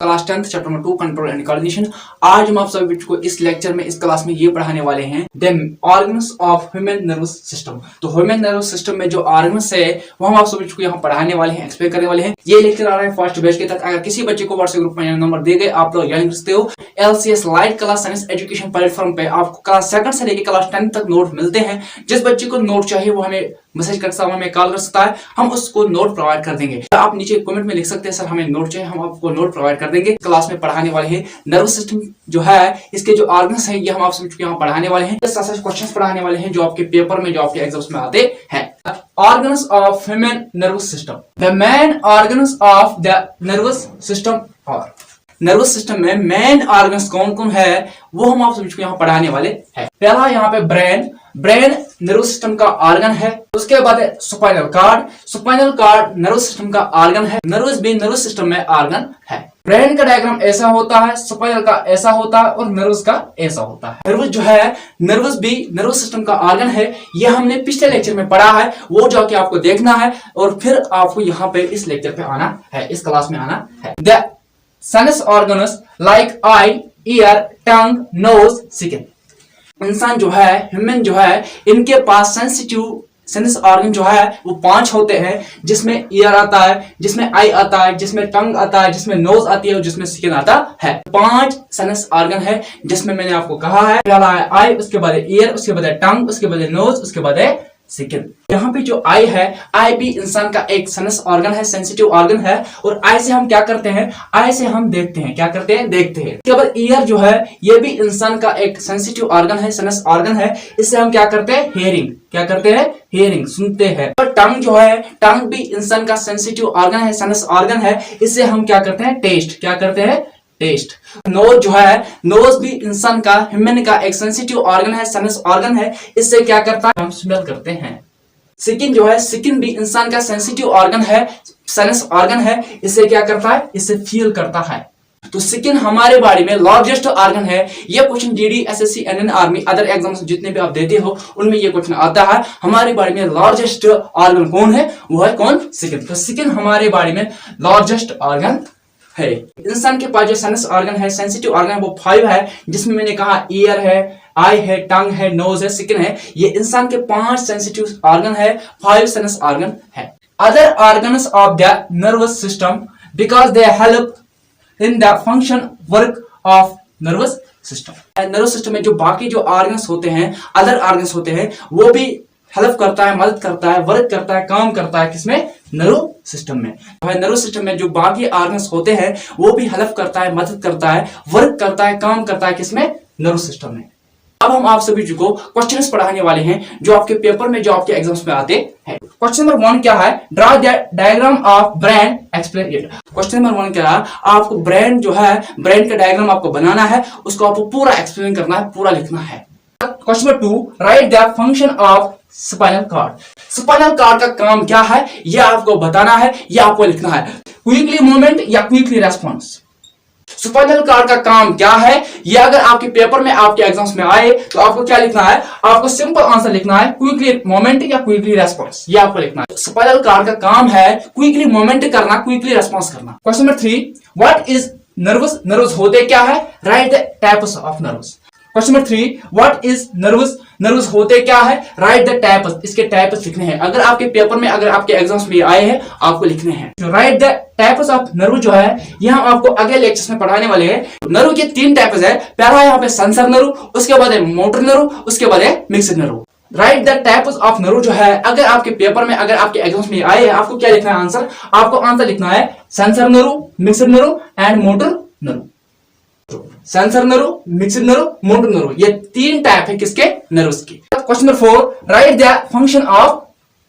Class 10 chapter number 2 control and coordination. आज हम आप सभी बच्चों को इस लेक्चर में, इस क्लास में ये पढ़ाने वाले हैं the organs of human nervous system. तो ह्यूमन नर्वस सिस्टम में जो ऑर्गन्स है वो हम आप सभी बच्चों को यहाँ पढ़ाने वाले हैं, एक्सप्लेन करने वाले हैं। ये लेक्चर आ रहा है फर्स्ट बैच के तक। अगर किसी बच्चे को व्हाट्सएप ग्रुप में नंबर दे गए, आप लोग ज्वाइन कर सकते हो। LCS light class science education platform पे आपको क्लास 2 से लेकर क्लास 10 तक नोट मिलते हैं। जिस बच्चे को नोट चाहिए वो हमें मैसेज कर सकता है, हमें कॉल कर सकता है, हम उसको नोट प्रोवाइड कर देंगे। आप नीचे कमेंट में लिख सकते हैं सर हमें नोट चाहिए, हम आपको नोट प्रोवाइड कर देंगे। क्लास में पढ़ाने वाले हैं नर्वस सिस्टम जो है, इसके जो ऑर्गन्स है ये हम आप सभी को यहाँ पढ़ाने वाले हैं। क्वेश्चंस पढ़ाने वाले हैं जो आपके पेपर में, जो आपके एग्जाम्स में आते हैं। Organs of human nervous system, the main organs of the nervous system. और नर्वस सिस्टम में मेन ऑर्गन्स कौन कौन है वो हम आप सभी को यहाँ पढ़ाने वाले हैं। पहला यहाँ पे ब्रेन नर्वस सिस्टम का ऑर्गन है। उसके बाद है स्पाइनल कार्ड नर्वस सिस्टम का ऑर्गन है। नर्वस भी नर्वस सिस्टम में ऑर्गन है। ब्रेन का डायग्राम ऐसा होता है, स्पाइनल का ऐसा होता है और नर्वस का ऐसा होता है। नर्वस जो है, नर्वस भी नर्वस सिस्टम का ऑर्गन है। ये हमने पिछले लेक्चर में पढ़ा है, वो जाके आपको देखना है और फिर आपको यहाँ पे इस लेक्चर पे आना है, इस क्लास में आना है। The sense organs like eye, ear, tongue, nose, skin. इंसान जो है, ह्यूमन जो है, इनके पास सेंसिटिव सेंस ऑर्गन जो है वो 5 होते हैं, जिसमें ईयर आता है, जिसमें आई आता है, जिसमें टंग आता है, जिसमें नोज आती है और जिसमें स्किन आता है। 5 सेंस ऑर्गन है जिसमें मैंने आपको कहा है, पहला है आई, उसके बाद है ईयर, उसके बाद है टंग, उसके बाद है नोज, उसके बाद है स्किन। यहाँ पे जो आई है, आई भी इंसान का एक सेंस ऑर्गन है, सेंसिटिव ऑर्गन है। और आई से हम क्या करते हैं, आई से हम देखते हैं, क्या करते हैं, देखते हैं। उसके बाद ईयर जो है, ये भी इंसान का एक सेंसिटिव ऑर्गन है, सेंस ऑर्गन है। इससे हम क्या करते हैं, हियरिंग, क्या करते हैं, हियरिंग, सुनते हैं। और टंग जो है, टंग भी इंसान का सेंसिटिव ऑर्गन है, सेंस ऑर्गन है। इससे हम क्या करते हैं, टेस्ट, क्या करते हैं, टेस्ट। नोज जो है, नोज भी इंसान का, ह्यूमन का एक सेंसिटिव ऑर्गन है, सेंस ऑर्गन है। इससे क्या करता है, हम स्मेल करते हैं। स्किन जो है, स्किन भी इंसान का सेंसिटिव ऑर्गन है, सेंस ऑर्गन है। इससे क्या करता है, इससे फील करता है। तो स्किन हमारे बॉडी में लार्जेस्ट ऑर्गन है। ये क्वेश्चन जीडी, एसएससी, एनएन आर्मी, अदर एग्जाम्स जितने भी आप देते हो उनमें ये क्वेश्चन आता है। हमारी बॉडी में लार्जेस्ट ऑर्गन कौन है, वो है कौन, स्किन। तो स्किन हमारे बॉडी में लार्जेस्ट ऑर्गन है। इंसान के पास जो सेंस ऑर्गन है, सेंसिटिव ऑर्गन है, वो 5 है, जिसमें मैंने कहा ईयर है, आई है, टंग है, नोज है, स्किन है। ये इंसान के 5 सेंसिटिव ऑर्गन है, 5 सेंस ऑर्गन है। Other organs of the nervous system because they help in the function work of nervous system. Nervous system में जो बाकी जो ऑर्गन्स होते हैं, अदर ऑर्गन्स होते हैं, वो भी हेल्प करता है, मदद करता है, वर्क करता है, काम करता है, किसमें, नर्व सिस्टम में। नर्व सिस्टम में जो बाकी ऑर्गन्स होते हैं वो भी हेल्प करता है, मदद करता है, वर्क करता है, काम करता है, किसमें, नर्व सिस्टम में। अब हम आप सभी को क्वेश्चंस पढ़ाने वाले हैं जो आपके पेपर में, जो आपके एग्जाम्स में आते हैं। क्वेश्चन नंबर 1 क्या है, draw the diagram of brain, explain it. Question number 1 क्या है, आपको ब्रेन जो है, ब्रेन का डायग्राम आपको बनाना है, उसको आपको पूरा एक्सप्लेन करना है, पूरा लिखना है। Question number 2, right the function of spinal cord. Spinal cord का काम क्या है यह आपको बताना है, यह आपको लिखना है। क्विकली मूवमेंट या क्विकली रेस्पॉन्स। स्पाइनल कार्ड का काम क्या है, यह अगर आपके पेपर में, आपके एग्जाम्स में आए तो आपको क्या लिखना है, आपको सिंपल आंसर लिखना है, क्विकली मूवमेंट या क्विकली रेस्पॉन्स, यह आपको लिखना है। स्पाइनल कार्ड का काम है क्विकली मूवमेंट करना, क्विकली रेस्पॉन्स करना। Question number 3, what is nervous, nervous होते क्या है, right the types of nervous. Question number 3, what is nervous, nervous होते क्या है, राइट द टाइप्स, इसके टाइप्स लिखने हैं। अगर आपके पेपर में, अगर आपके एग्जाम्स में आए हैं, आपको लिखने हैं। Right the types of nerve जो है, यह हम आपको अगले लेक्चर्स में पढ़ाने वाले हैं। नर्व के 3 टाइप्स है। पहला यहाँ पे सेंसर नर्व, उसके बाद है मोटर नर्व, उसके बाद है mixed nerve. Right the types of nerve जो है, अगर आपके पेपर में, अगर आपके एग्जाम्स में आए हैं, आपको क्या लिखना है, आंसर, आपको आंसर लिखना है sensor nerve, mixed nerve and motor nerve. Sensor nerve, mixed nerve, motor nerve, ये 3 टाइप है किसके, नर्व्स के। Question number 4, right the function of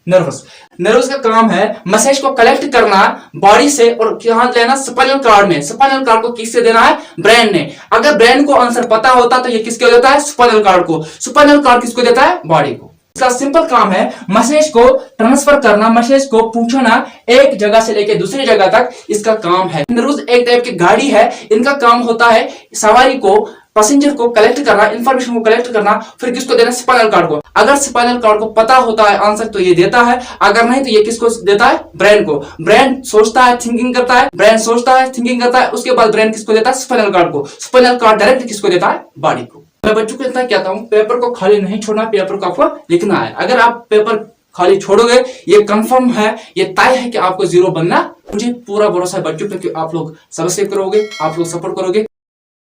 nerves. Nerves का काम है मैसेज को कलेक्ट करना बॉडी से और कहां लेना, स्पाइनल कार्ड में। स्पाइनल कार्ड को किससे देना है, ब्रेन ने। अगर ब्रेन को आंसर पता होता तो ये किसको देता है, स्पाइनल कार्ड को। स्पाइनल कार्ड किसको देता है, बॉडी को। इसका सिंपल काम है मैसेज को ट्रांसफर करना, मैसेज को पहुंचाना एक जगह से लेकर दूसरी जगह तक, इसका काम है। नर्व्स एक टाइप की गाड़ी है, इनका काम होता है सवारी को पैसेंजर को कलेक्ट करना, इंफॉर्मेशन को कलेक्ट करना, फिर किसको देना, स्पाइनल कॉर्ड को। अगर स्पाइनल कॉर्ड को पता होता है आंसर तो ये देता है, अगर नहीं तो ये किसको देता है, ब्रेन को। ब्रेन सोचता है, थिंकिंग करता है, ब्रेन सोचता है, थिंकिंग करता है, उसके बाद ब्रेन किसको देता है, स्पाइनल कॉर्ड को। स्पाइनल कॉर्ड डायरेक्ट किसको देता है, बॉडी को। मैं बच्चों को इतना कहता हूं, पेपर को खाली नहीं छोड़ना, पेपर को आपको लिखना है। अगर आप पेपर खाली छोड़ोगे, ये कंफर्म है, ये तय है कि आपको 0 बनना। मुझे पूरा भरोसा है बच्चों पे कि आप लोग सब्सक्राइब करोगे, आप लोग सपोर्ट करोगे।